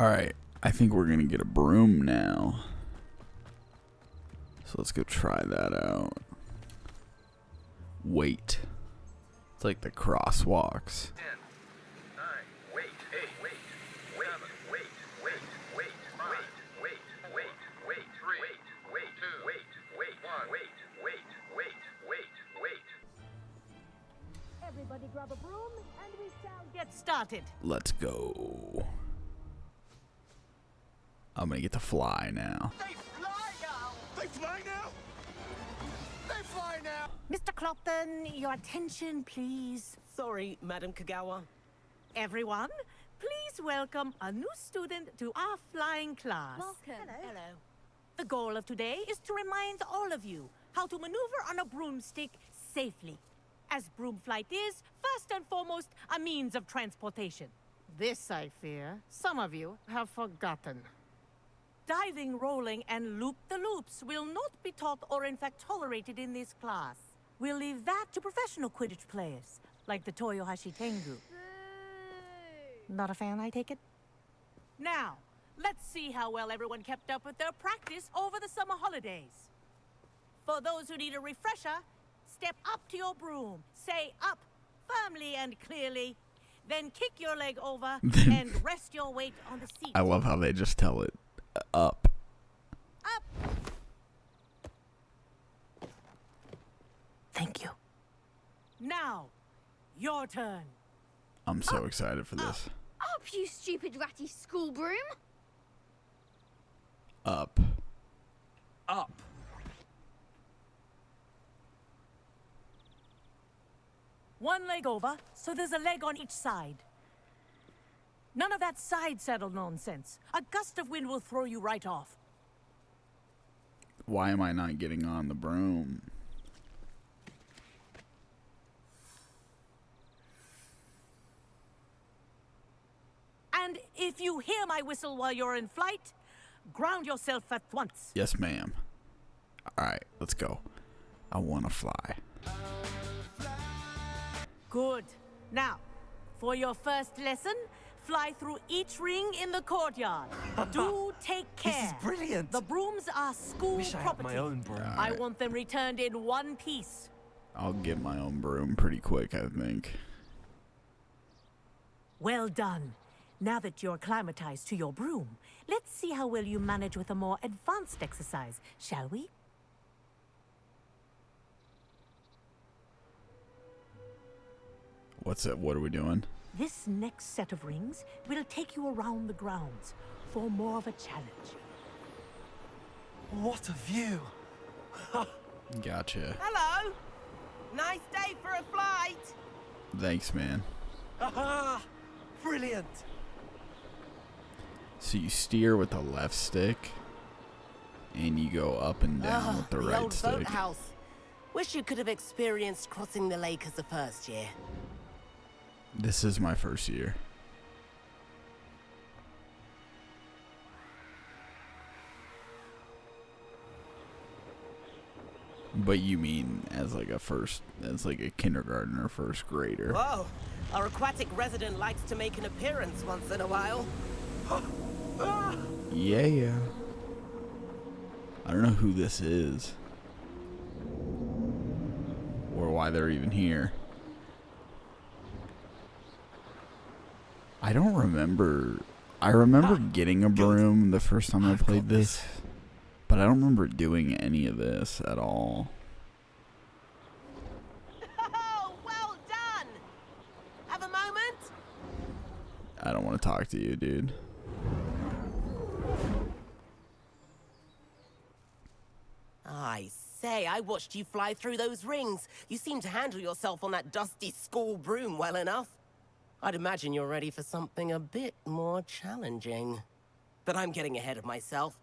Alright, I think we're gonna get a broom now. So let's go try that out. Wait. It's like the crosswalks. 10, 9, wait, 8, wait, 7, wait, wait, wait, wait, wait, wait, wait, 3, wait, 2, wait, wait, 1, wait, wait, wait, wait, wait. Everybody grab a broom and we shall get started. Let's go. I'm gonna get to fly now. They fly now! They fly now! They fly now! Mr. Clopton, your attention, please. Sorry, Madam Kogawa. Everyone, please welcome a new student to our flying class. Welcome. Hello. The goal of today is to remind all of you how to maneuver on a broomstick safely, as broom flight is, first and foremost, a means of transportation. This, I fear, some of you have forgotten. Diving, rolling, and loop-the-loops will not be taught or in fact tolerated in this class. We'll leave that to professional Quidditch players, like the Toyohashi Tengu. Not a fan, I take it? Now, let's see how well everyone kept up with their practice over the summer holidays. For those who need a refresher, step up to your broom, say up firmly and clearly, then kick your leg over and rest your weight on the seat. I love how they just tell it up. Up! Thank you. Now, your turn. I'm so excited for this. Up, you stupid ratty school broom! Up. Up. One leg over, so there's a leg on each side. None of that side saddle nonsense. A gust of wind will throw you right off. Why am I not getting on the broom? And if you hear my whistle while you're in flight, ground yourself at once. Yes, ma'am. Alright, let's go. I want to fly. Good. Now, for your first lesson, fly through each ring in the courtyard. Do take care. This is brilliant. The brooms are school Wish I had property. my own broom. I want them returned in one piece. I'll get my own broom pretty quick, I think. Well done. Now that you're acclimatized to your broom, let's see how well you manage with a more advanced exercise, shall we? What's it? What are we doing? This next set of rings will take you around the grounds for more of a challenge. What a view! Gotcha. Hello! Nice day for a flight! Thanks, man. Aha! Brilliant! So you steer with the left stick, and you go up and down with the the right old stick. boathouse. Wish you could have experienced crossing the lake as a first year. This is my first year. But you mean as like a kindergartner, first grader. Whoa! Our aquatic resident likes to make an appearance once in a while. Yeah. I don't know who this is. Or why they're even here. I don't remember. I remember getting a broom the first time I played this. But I don't remember doing any of this at all. Oh, well done! Have a moment? I don't want to talk to you, dude. I say, I watched you fly through those rings. You seem to handle yourself on that dusty school broom well enough. I'd imagine you're ready for something a bit more challenging. But I'm getting ahead of myself.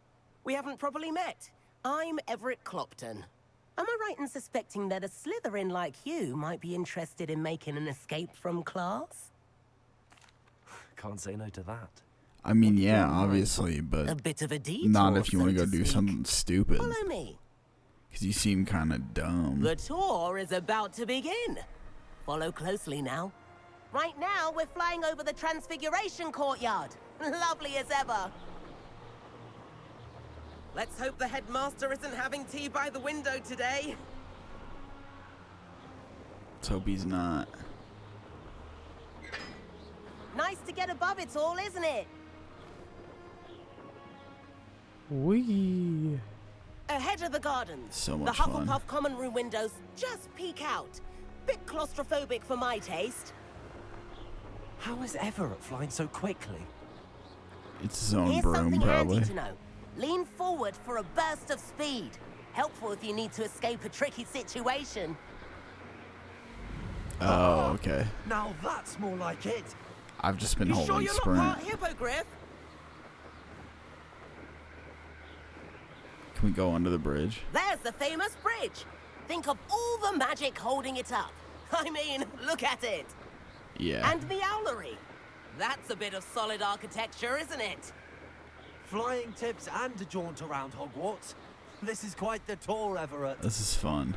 We haven't properly met. I'm Everett Clopton. Am I right in suspecting that a Slytherin like you might be interested in making an escape from class? Can't say no to that. I mean, yeah, obviously, A but bit of a detour, not if you want so to go do speak. something stupid. Follow me. Because you seem kind of dumb. The tour is about to begin. Follow closely now. Right now, we're flying over the Transfiguration Courtyard. Lovely as ever. Let's hope the headmaster isn't having tea by the window today. Let's hope he's not. Nice to get above it all, isn't it? Wee. Ahead of the gardens. So the much Hufflepuff fun. common room windows just peek out. Bit claustrophobic for my taste. How is Everett flying so quickly? It's his own Here's broom, something probably. handy to know. Lean forward for a burst of speed. Helpful if you need to escape a tricky situation. Oh, okay. Now that's more like it. I've just been You sure holding you're sprint. not part hippogriff? Can we go under the bridge? There's the famous bridge. Think of all the magic holding it up. I mean, look at it. Yeah. And the owlery. That's a bit of solid architecture, isn't it? Flying tips and a jaunt around Hogwarts. This is quite the tour, Everett. This is fun.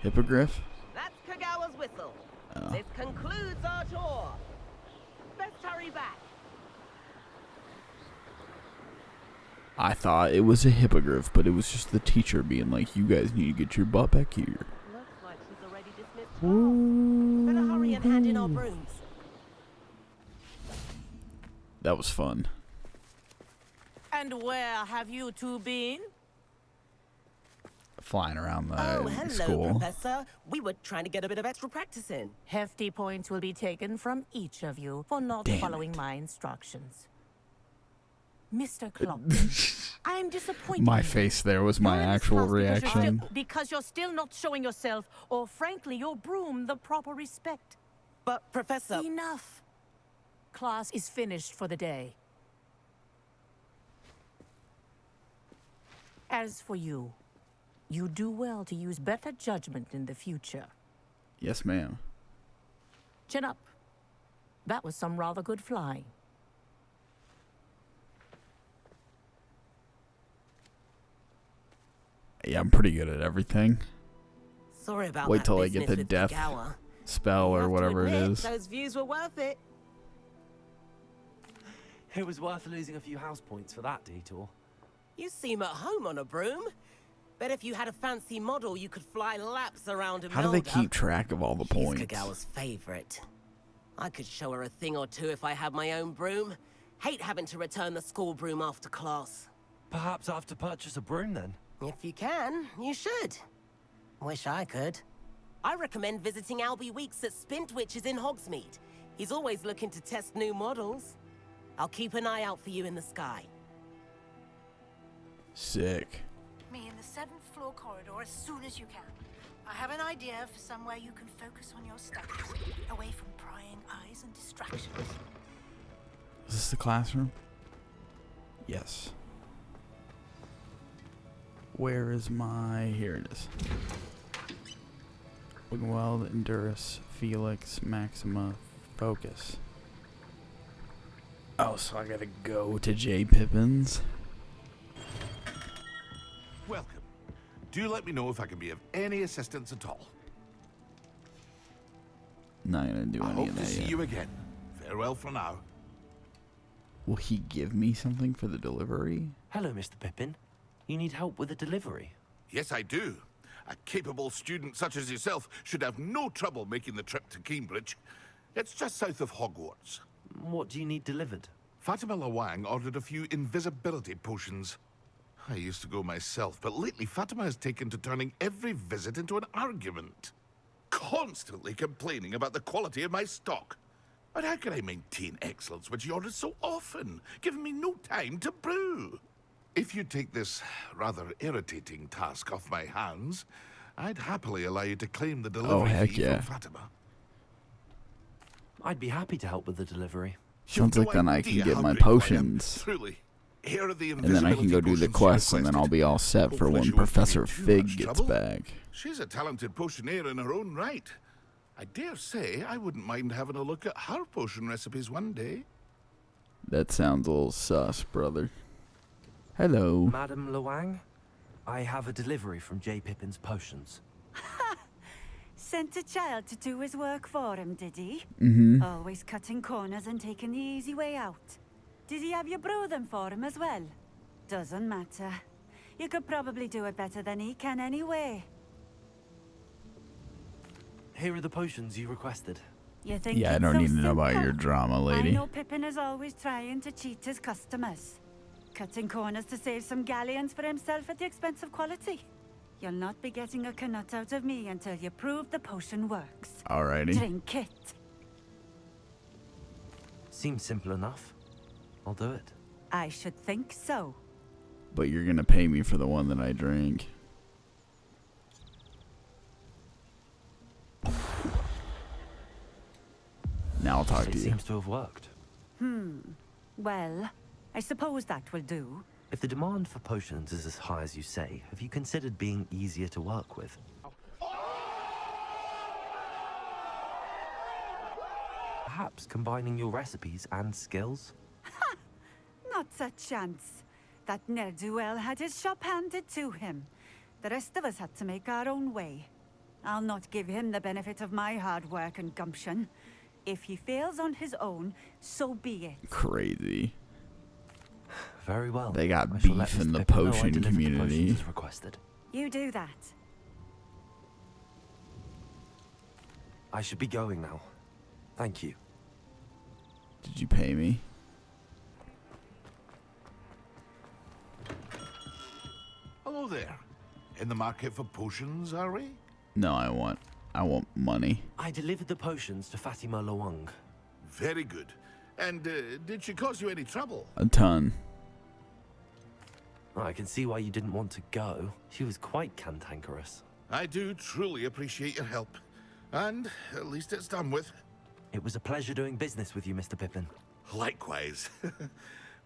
Hippogriff? That's Kogawa's whistle. Oh. This concludes our tour. Best hurry back. I thought it was a hippogriff, but it was just the teacher being like, you guys need to get your butt back here. Looks like she's already dismissed class. Better hurry and hand in our brooms. That was fun. And where have you two been? Flying around the Oh, hello, school. Professor. We were trying to get a bit of extra practice in. Hefty points will be taken from each of you for not Damn following it. my instructions. Mr. Klopp, I'm disappointed. My in you. face there was my You're in this actual class because you're reaction. because you're still not showing yourself, or frankly, your broom, the proper respect. But, Professor... Enough. Class is finished for the day. As for you, you do well to use better judgment in the future. Yes, ma'am. Chin up. That was some rather good flying. Yeah, I'm pretty good at everything. Sorry about Wait that till I get business the with death Kogawa. spell You or have to whatever it admit, is. Those views were worth it. It was worth losing a few house points for that detour. You seem at home on a broom. Bet if you had a fancy model, you could fly laps around Imelda. How do they keep track of all the She's points? Kogawa's favorite. I could show her a thing or two if I had my own broom. Hate having to return the school broom after class. Perhaps I have to purchase a broom then. If you can, you should. Wish I could. I recommend visiting Albie Weeks at Spintwitches in Hogsmeade. He's always looking to test new models. I'll keep an eye out for you in the sky. Sick. Me in the 7th floor corridor as soon as you can. I have an idea for somewhere you can focus on your studies, away from prying eyes and distractions. Is this the classroom? Yes. Where is my... Here it is. Wigweld, Endurus, Felix, Maxima, Focus. Oh, so I gotta go to J. Pippin's. Welcome. Do let me know if I can be of any assistance at all. Not gonna do I any hope of to that see yet. you again. Farewell for now. Will he give me something for the delivery? Hello, Mr. Pippin. You need help with a delivery? Yes, I do. A capable student such as yourself should have no trouble making the trip to Cambridge. It's just south of Hogwarts. What do you need delivered? Fatima Lawang ordered a few invisibility potions. I used to go myself, but lately Fatima has taken to turning every visit into an argument. Constantly complaining about the quality of my stock. But how can I maintain excellence when she orders so often, giving me no time to brew? If you take this rather irritating task off my hands, I'd happily allow you to claim the delivery heck fee yeah. from Fatima. I'd be happy to help with the delivery. Sounds You've like no then I can idea get how my grateful I am, potions. Truly. Here are the And then I can go do the invisibility quests, and then potions I'll be all set for Hopefully when she won't give Professor me too Fig much gets trouble. back. She's a talented potioneer in her own right. I dare say I wouldn't mind having a look at her potion recipes one day. That sounds a little sus, brother. Hello. Madam Lawang, I have a delivery from J. Pippin's Potions. Sent a child to do his work for him, did he? Mm-hmm. Always cutting corners and taking the easy way out. Did he have you brew them for him as well? Doesn't matter. You could probably do it better than he can anyway. Here are the potions you requested. You think Yeah, I it's don't so need to know about simple? your drama, I lady. know Pippin is always trying to cheat his customers. Cutting corners to save some galleons for himself at the expense of quality. You'll not be getting a canut out of me until you prove the potion works. Alrighty. Drink it. Seems simple enough. I'll do it. I should think so. But you're gonna pay me for the one that I drink. Now I'll talk to It you. seems to have worked. Well, I suppose that will do. If the demand for potions is as high as you say, have you considered being easier to work with? Perhaps combining your recipes and skills? Not a chance. That ne'er-do-well had his shop handed to him. The rest of us had to make our own way. I'll not give him the benefit of my hard work and gumption. If he fails on his own, so be it. Crazy. Very well. They got I shall let beef in Mr. the Pippin know I potion delivered the community. potions as requested. You do that. I should be going now. Thank you. Did you pay me? Hello there. In the market for potions, are we? No, I want money. I delivered the potions to Fatima Lawang. Very good. And did she cause you any trouble? A ton. I can see why you didn't want to go. She was quite cantankerous. I do truly appreciate your help. And at least it's done with. It was a pleasure doing business with you, Mr. Pippin. Likewise.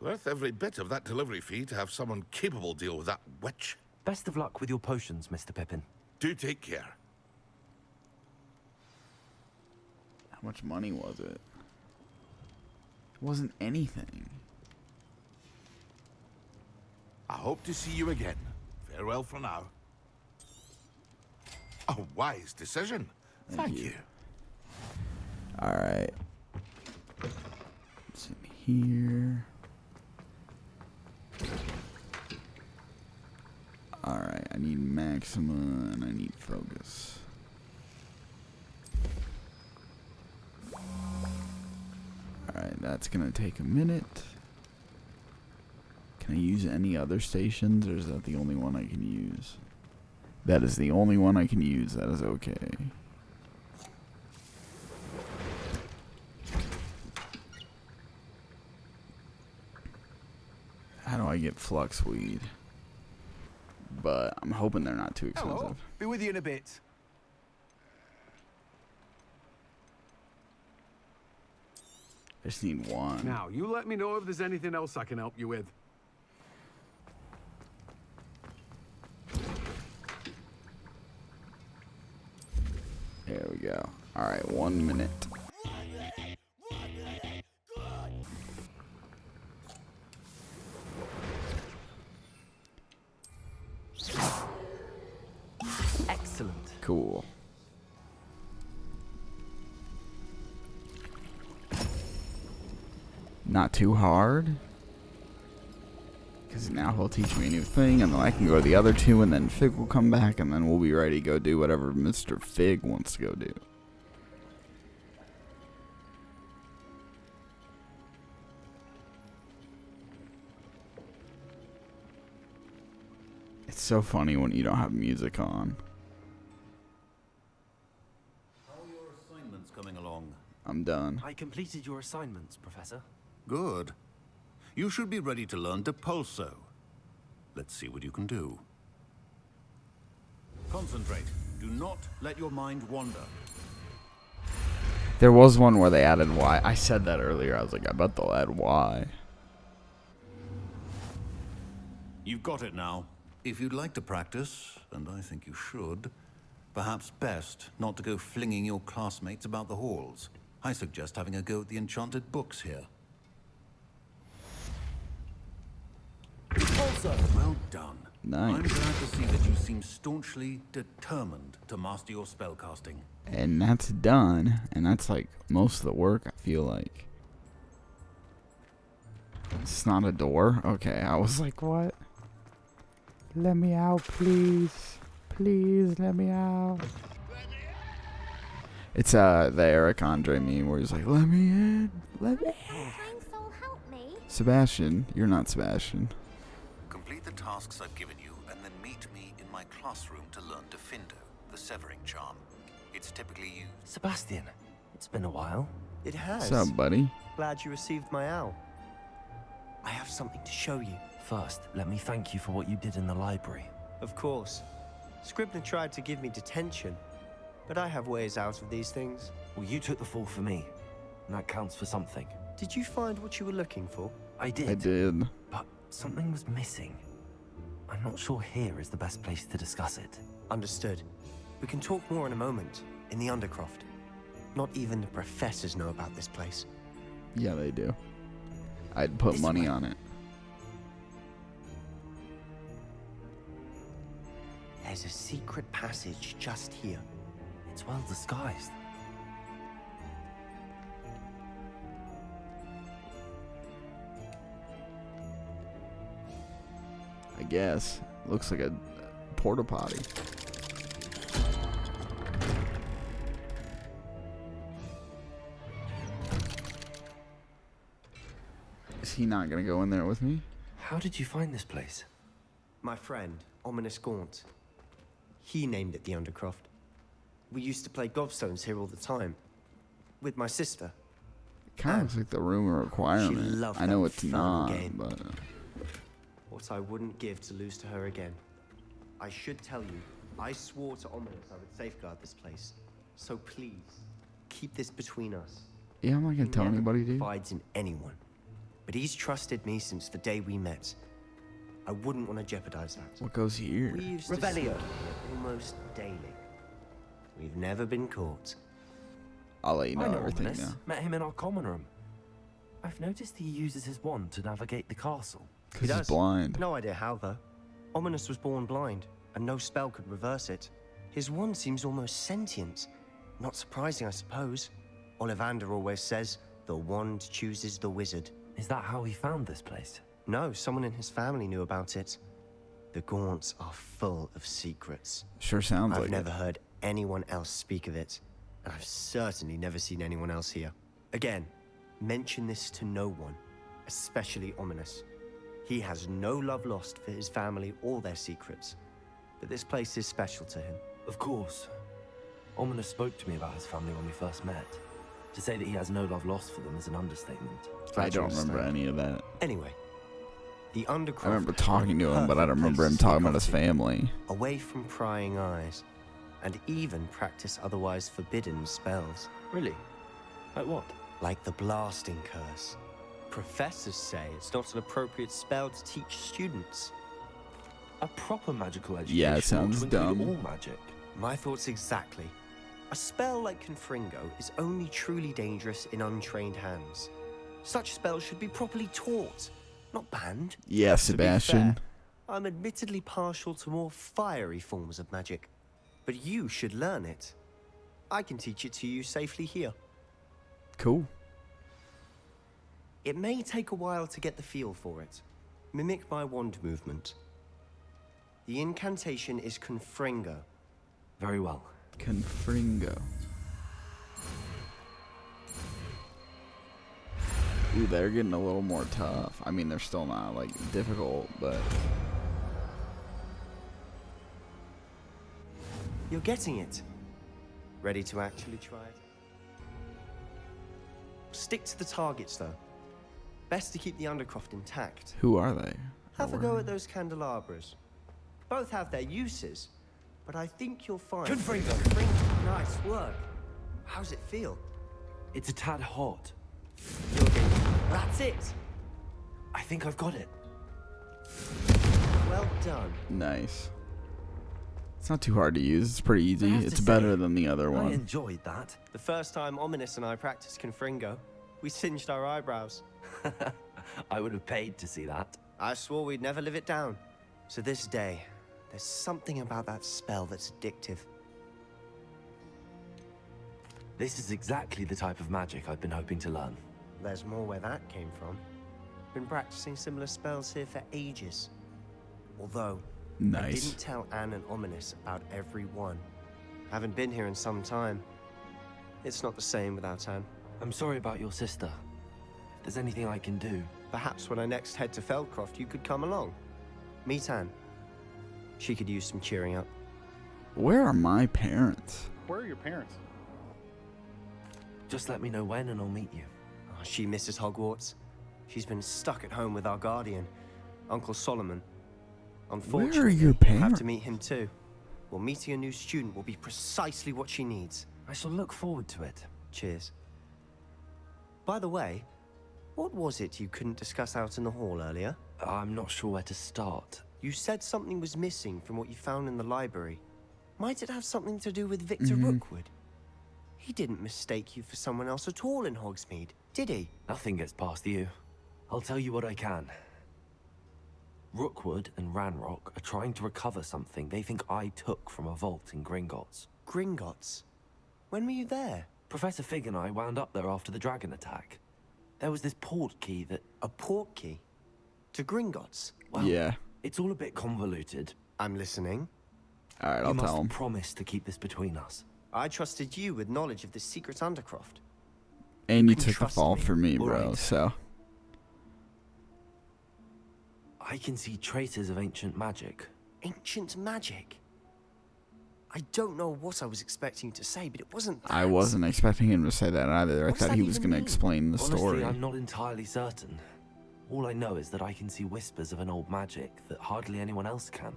Worth every bit of that delivery fee to have someone capable deal with that witch. Best of luck with your potions, Mr. Pippin. Do take care. How much money was it? It wasn't anything. I hope to see you again. Farewell for now. A wise decision. Thank you. Alright. What's in here? Alright, I need Maxima and I need Focus. Alright, that's gonna take a minute. Can I use any other stations, or is that the only one I can use? That is the only one I can use. That is okay. How do I get flux weed? But I'm hoping they're not too expensive. Hello. Be with you in a bit. I just need one. Now, you let me know if there's anything else I can help you with. There we go. Alright, 1 minute. Excellent. Cool. Not too hard. Because now he'll teach me a new thing, and then I can go to the other two, and then Fig will come back, and then we'll be ready to go do whatever Mr. Fig wants to go do. It's so funny when you don't have music on. How are your assignments coming along? I'm done. I completed your assignments, Professor. Good. You should be ready to learn Depulso. Let's see what you can do. Concentrate. Do not let your mind wander. There was one where they added Y. I said that earlier. I was like, I bet they'll add Y. You've got it now. If you'd like to practice, and I think you should, perhaps best not to go flinging your classmates about the halls. I suggest having a go at the enchanted books here. Also, Well done. Nice. I'm glad to see that you seem staunchly determined to master your spellcasting. And that's done. And that's like most of the work, I feel like. It's not a door? Okay, I was like, what? Let me out, please. Please, let me out. It's the Eric Andre meme where he's like, let me in. Let me in. Soul, help me. Sebastian, you're not Sebastian. Complete the tasks I've given you, and then meet me in my classroom to learn Defindo, the severing charm. It's typically used. Sebastian, it's been a while. It has. What's up, buddy? Glad you received my owl. I have something to show you. First, let me thank you for what you did in the library. Of course. Scribner tried to give me detention, but I have ways out of these things. Well, you took the fall for me, and that counts for something. Did you find what you were looking for? I did. I did. But something was missing. I'm not sure here is the best place to discuss it. Understood. We can talk more in a moment, in the Undercroft. Not even the professors know about this place. Yeah, they do. I'd put money on it. There's a secret passage just here. It's well disguised. I guess. Looks like a porta potty. Is he not gonna go in there with me? How did you find this place? My friend, Ominous Gaunt. He named it the Undercroft. We used to play gobstones here all the time. With my sister. Kind of looks like the room a requirement. She loved I know that it's fun not, game. but What I wouldn't give to lose to her again. I should tell you, I swore to Ominous I would safeguard this place. So please, keep this between us. yeah, I'm not gonna tell Never anybody, dude. confides in anyone. But he's trusted me since the day we met. I wouldn't want to jeopardize that. What goes here? We used to sneak here almost daily. We've never been caught. I'll let you know I know everything Ominous. now. Met him in our common room. I've noticed he uses his wand to navigate the castle. Because he's blind. No idea how, though. Ominous was born blind, and no spell could reverse it. His wand seems almost sentient. Not surprising, I suppose. Ollivander always says, the wand chooses the wizard. Is that how he found this place? No, someone in his family knew about it. The Gaunts are full of secrets. Sure sounds I've like never it. heard anyone else speak of it, and I've certainly never seen anyone else here. Again, mention this to no one, especially Ominous. He has no love lost for his family or their secrets, but this place is special to him. Of course. Ominous spoke to me about his family when we first met. To say that he has no love lost for them is an understatement. I don't remember any of that. Anyway, the Undercroft. I remember talking to him, but I don't remember him talking about his family. Away from prying eyes, and even practice otherwise forbidden spells. Really? Like what? Like the blasting curse. Professors say it's not an appropriate spell to teach students. A proper magical education. Yeah, it ought sounds to include dumb. all magic. My thoughts exactly. A spell like Confringo is only truly dangerous in untrained hands. Such spells should be properly taught, not banned. Yeah, To be Sebastian. fair, I'm admittedly partial to more fiery forms of magic, but you should learn it. I can teach it to you safely here. Cool. It may take a while to get the feel for it. Mimic my wand movement. The incantation is Confringo. Very well. Confringo. Ooh, they're getting a little more tough. I mean, they're still not, like, difficult, but... You're getting it. Ready to actually try it? Stick to the targets, though. Best to keep the Undercroft intact. Who are they? Have a go at those candelabras. Both have their uses, but I think you'll find... Confringo! Nice work. How's it feel? It's a tad hot. You're getting... That's it! I think I've got it. Well done. Nice. It's not too hard to use. It's pretty easy. have to It's say, better than the other I one. enjoyed that. The first time Ominous and I practiced Confringo, we singed our eyebrows. I would have paid to see that. I swore we'd never live it down. So this day, there's something about that spell that's addictive. This is exactly the type of magic I've been hoping to learn. There's more where that came from. Been practicing similar spells here for ages. Although, I Nice. didn't tell Anne and Ominous about every one. Haven't been here in some time. It's not the same without Anne. I'm sorry about your sister. If there's anything I can do... Perhaps when I next head to Feldcroft, you could come along. Meet Anne. She could use some cheering up. Where are my parents? Where are your parents? Just let me know when and I'll meet you. Oh, she misses Hogwarts. She's been stuck at home with our guardian, Uncle Solomon. Unfortunately, Where are your you'll have parents? to meet him too. Well, meeting a new student will be precisely what she needs. I shall look forward to it. Cheers. By the way, what was it you couldn't discuss out in the hall earlier? I'm not sure where to start. You said something was missing from what you found in the library. Might it have something to do with Victor Rookwood? He didn't mistake you for someone else at all in Hogsmeade, did he? Nothing gets past you. I'll tell you what I can. Rookwood and Ranrock are trying to recover something they think I took from a vault in Gringotts. Gringotts? When were you there? Professor Fig and I wound up there after the dragon attack. There was this port key that... A port key? To Gringotts? Well, Yeah. it's all a bit convoluted. I'm listening. Alright, I'll You tell must him. promise to keep this between us. I trusted you with knowledge of the secret Undercroft. And you can took the trust fall me. for me, All bro, right. so. I can see traces of ancient magic. Ancient magic? I don't know what I was expecting you to say, but it wasn't that. I wasn't expecting him to say that either. I What does thought that he was even going to mean? explain the Honestly, story. I'm not entirely certain. All I know is that I can see whispers of an old magic that hardly anyone else can.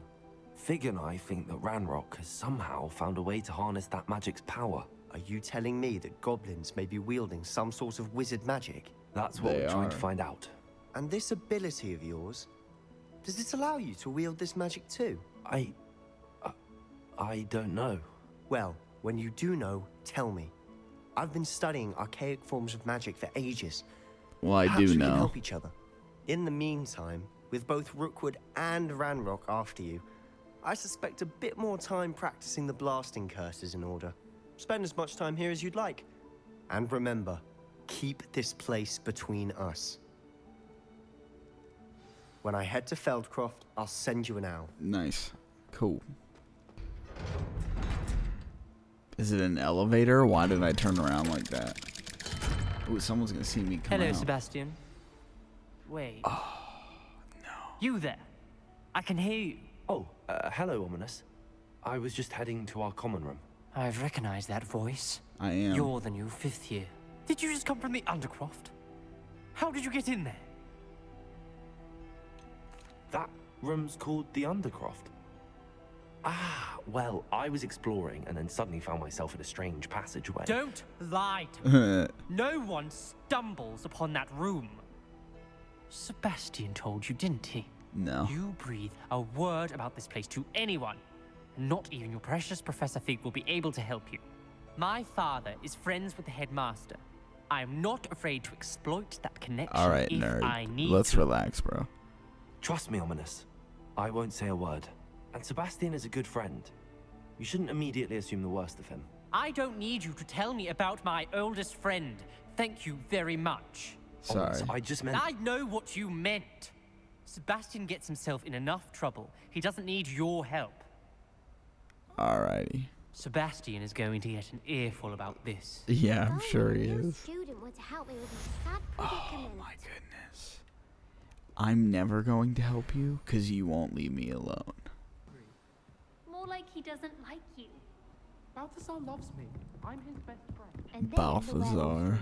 Fig and I think that Ranrock has somehow found a way to harness that magic's power. Are you telling me that goblins may be wielding some sort of wizard magic? That's what They we're trying to are. find out. And this ability of yours, does it allow you to wield this magic too? I don't know. Well, when you do know, tell me. I've been studying archaic forms of magic for ages. Well, I Perhaps do we can know. help each other. In the meantime, with both Rookwood and Ranrock after you, I suspect a bit more time practicing the blasting curse is in order. Spend as much time here as you'd like. And remember, keep this place between us. When I head to Feldcroft, I'll send you an owl. Nice. Cool. Is it an elevator? Why did I turn around like that? Ooh, someone's gonna see me come Hello, out. Sebastian. Wait. Oh, no. You there? I can hear you. Oh, hello, Ominous. I was just heading to our common room. I've recognized that voice. I am. You're the new fifth year. Did you just come from the Undercroft? How did you get in there? That room's called the Undercroft. Ah, well, I was exploring and then suddenly found myself in a strange passageway. Don't lie to me. No one stumbles upon that room. Sebastian told you, didn't he? No. You breathe a word about this place to anyone, and not even your precious Professor Fig will be able to help you. My father is friends with the headmaster. I am not afraid to exploit that connection Alright, if nerd. I need Let's to. relax, bro. Trust me, Ominous. I won't say a word. And Sebastian is a good friend. You shouldn't immediately assume the worst of him. I don't need you to tell me about my oldest friend. Thank you very much. Sorry. Ominous, I just meant... I know what you meant. Sebastian gets himself in enough trouble. He doesn't need your help. Alrighty. Sebastian is going to get an earful about this. Yeah, I'm sure he No is. student would help me with my sad Oh predicament. my goodness. I'm never going to help you because you won't leave me alone. More like he doesn't like you. Balthazar loves me. I'm his best friend. And then Balthazar.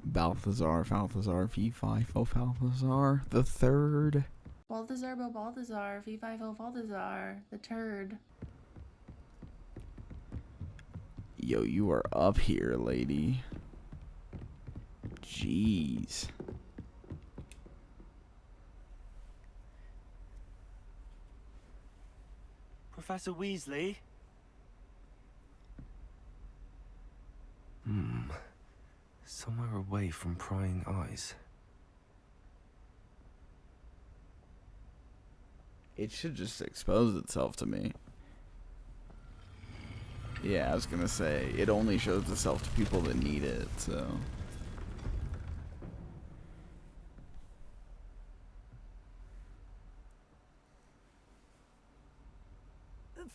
Balthazar, Balthazar, V5, Balthazar, the third. Balthazar, Balthazar, V5O Balthazar, the turd. Yo, you are up here, lady. Jeez. Professor Weasley? Somewhere away from prying eyes. It should just expose itself to me. Yeah, I was gonna say, it only shows itself to people that need it, so...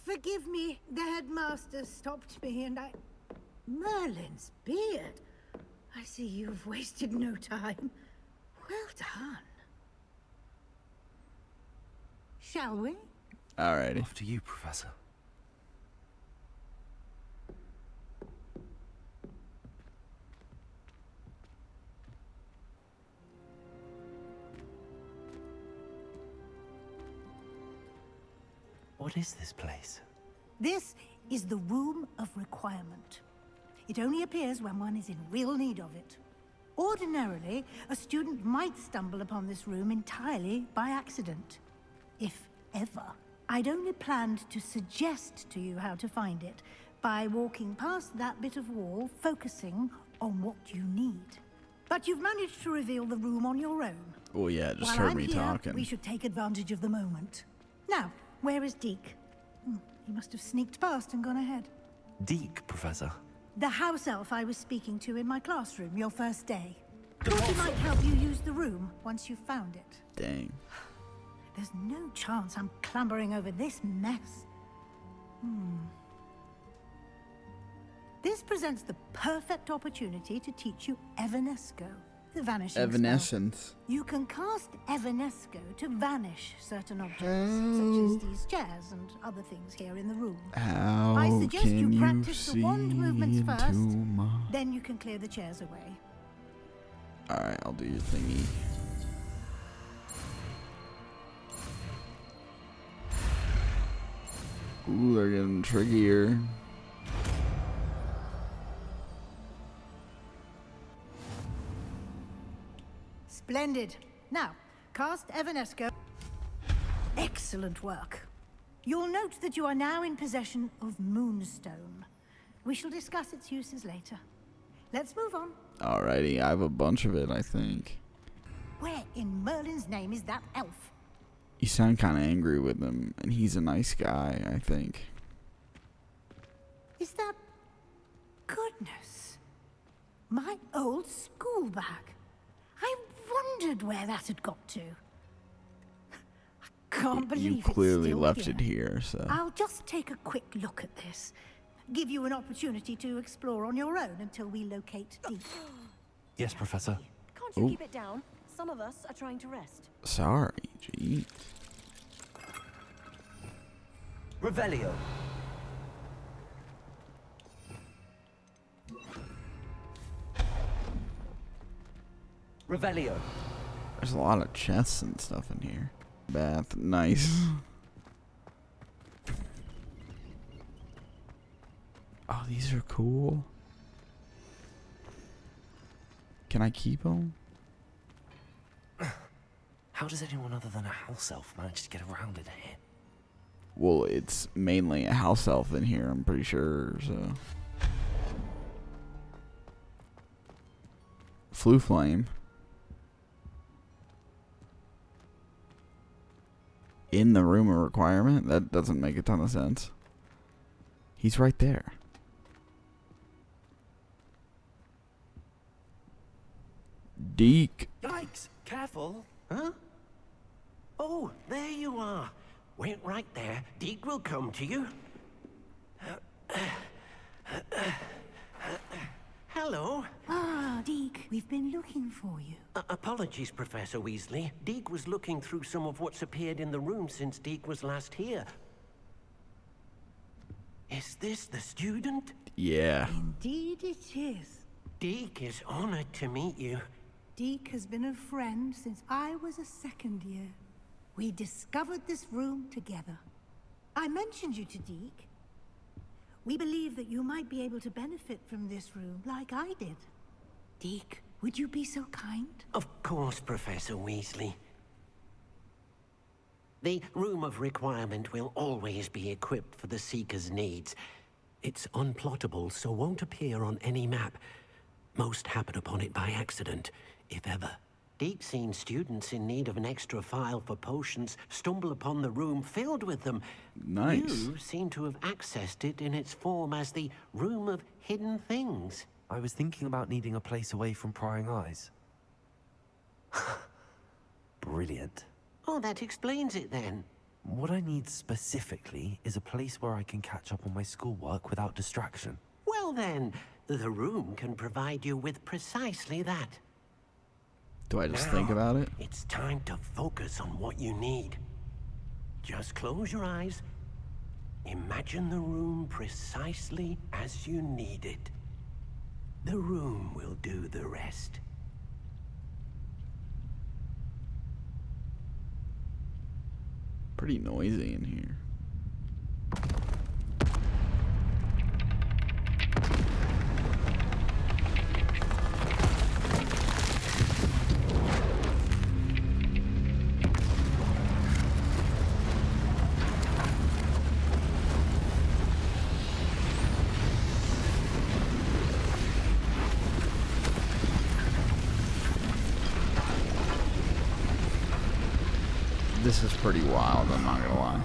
Forgive me, the headmaster stopped me and I... Merlin's beard. I see you've wasted no time. Well done. Shall we? Alrighty. Off to you, Professor. What is this place? This is the Room of Requirement. It only appears when one is in real need of it. Ordinarily, a student might stumble upon this room entirely by accident. If ever. I'd only planned to suggest to you how to find it by walking past that bit of wall, focusing on what you need. But you've managed to reveal the room on your own. Oh yeah, just While heard I'm me here, talking. we should take advantage of the moment. Now, where is Deke? He must have sneaked past and gone ahead. Deke, Professor. The house elf I was speaking to in my classroom your first day. Thought he might help you use the room once you found it. Dang. There's no chance I'm clambering over this mess. This presents the perfect opportunity to teach you Evanesco, the vanishing spell. Evanescence. You can cast Evanesco to vanish certain objects, such as these chairs and other things here in the room. How I suggest can you practice the wand movements into first, my... then you can clear the chairs away. Alright, I'll do your thingy. Ooh, they're getting trickier. Splendid. Now, cast Evanesco. Excellent work. You'll note that you are now in possession of Moonstone. We shall discuss its uses later. Let's move on. Alrighty, I have a bunch of it, I think. Where in Merlin's name is that elf? You sound kind of angry with him, and he's a nice guy, I think. Is that... Goodness. My old school bag. I wondered where that had got to. I can't believe You it's clearly still left here. it here, so... I'll just take a quick look at this. Give you an opportunity to explore on your own until we locate Deke. Yes, Professor. Can't you Ooh. keep it down? Some of us are trying to rest. Sorry, gee. Revelio. Revelio. There's a lot of chests and stuff in here. Bath, nice. Oh, these are cool. Can I keep them? How does anyone other than a house elf manage to get around in here? Well, it's mainly a house elf in here, I'm pretty sure, so. Flue flame. In the room of requirement? That doesn't make a ton of sense. He's right there. Deke. Yikes! Careful. Huh? Oh, there you are. Wait right there. Deke will come to you. Hello. Ah, Deke, we've been looking for you. Apologies, Professor Weasley. Deke was looking through some of what's appeared in the room since Deke was last here. Is this the student? Yeah. Indeed it is. Deke is honored to meet you. Deke has been a friend since I was a second year. We discovered this room together. I mentioned you to Deke. We believe that you might be able to benefit from this room like I did. Deke, would you be so kind? Of course, Professor Weasley. The Room of Requirement will always be equipped for the Seeker's needs. It's unplottable, so won't appear on any map. Most happen upon it by accident, if ever. Deek seen students in need of an extra file for potions stumble upon the room filled with them. Nice. You seem to have accessed it in its form as the Room of Hidden Things. I was thinking about needing a place away from prying eyes. Brilliant. Oh, that explains it then. What I need specifically is a place where I can catch up on my schoolwork without distraction. Well then, the room can provide you with precisely that. Do I just think about it? It's time to focus on what you need. Just close your eyes. Imagine the room precisely as you need it. The room will do the rest. Pretty noisy in here. This is pretty wild, I'm not gonna lie.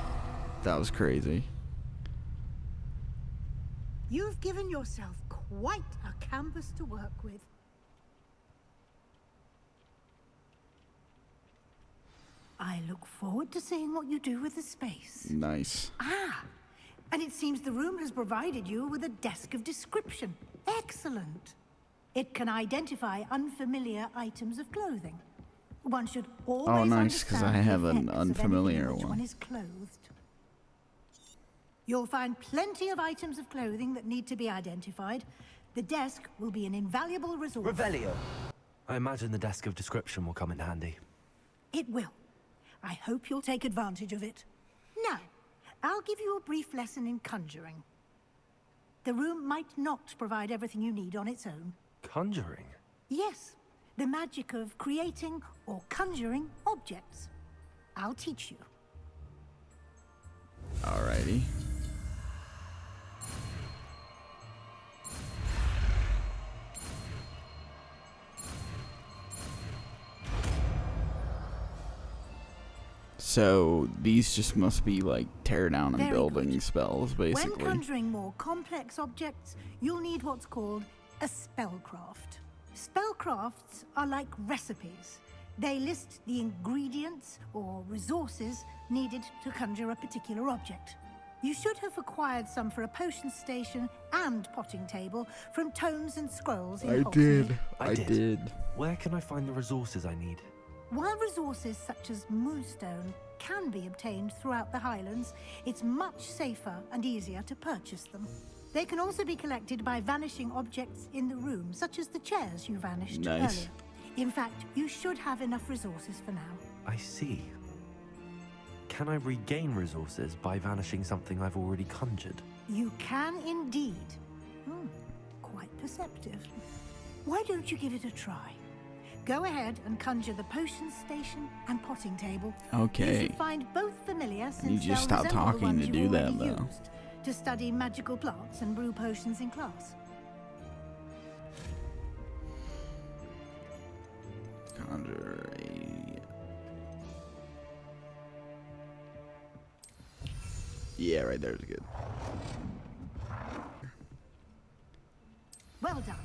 That was crazy. You've given yourself quite a canvas to work with. I look forward to seeing what you do with the space. Nice. Ah, and it seems the room has provided you with a desk of description. Excellent. It can identify unfamiliar items of clothing. One should always nice, because I have an unfamiliar which one. one is clothed. You'll find plenty of items of clothing that need to be identified. The desk will be an invaluable resource. Revelio. I imagine the desk of description will come in handy. It will. I hope you'll take advantage of it. Now, I'll give you a brief lesson in conjuring. The room might not provide everything you need on its own. Conjuring? Yes, the magic of creating or conjuring objects. I'll teach you. Alrighty. So these just must be like tear down and Very building good. spells, basically. When conjuring more complex objects, you'll need what's called a spellcraft. Spellcrafts are like recipes. They list the ingredients or resources needed to conjure a particular object. You should have acquired some for a potion station and potting table from tomes and scrolls in Hogsmeade. I did. Where can I find the resources I need? While resources such as moonstone can be obtained throughout the Highlands, it's much safer and easier to purchase them. They can also be collected by vanishing objects in the room, such as the chairs you vanished earlier. In fact, you should have enough resources for now. I see. Can I regain resources by vanishing something I've already conjured? You can indeed. Quite perceptive. Why don't you give it a try? Go ahead and conjure the potion station and potting table. Okay. You should find both familiar since You just they'll stop resemble the talking ones to you do that, already though. used to study magical plants and brew potions in class. Conjure a... Yeah, right there's good. Well done.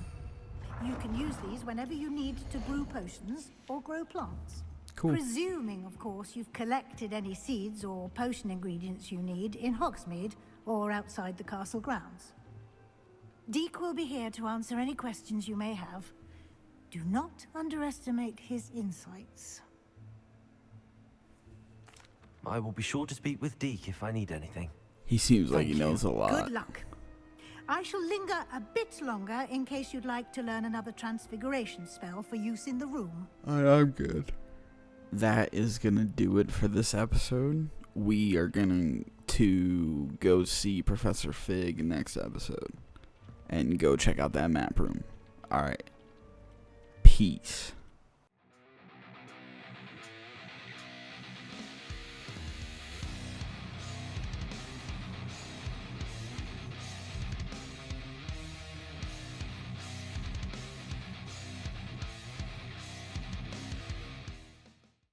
You can use these whenever you need to brew potions or grow plants. Cool. Presuming, of course, you've collected any seeds or potion ingredients you need in Hogsmeade or outside the castle grounds. Deek will be here to answer any questions you may have. Do not underestimate his insights. I will be sure to speak with Deek if I need anything. He seems like he Thank you. knows a lot. Good luck. I shall linger a bit longer in case you'd like to learn another transfiguration spell for use in the room. I'm good. That is gonna do it for this episode. We are going to go see Professor Fig next episode. And go check out that map room. Alright. Peace.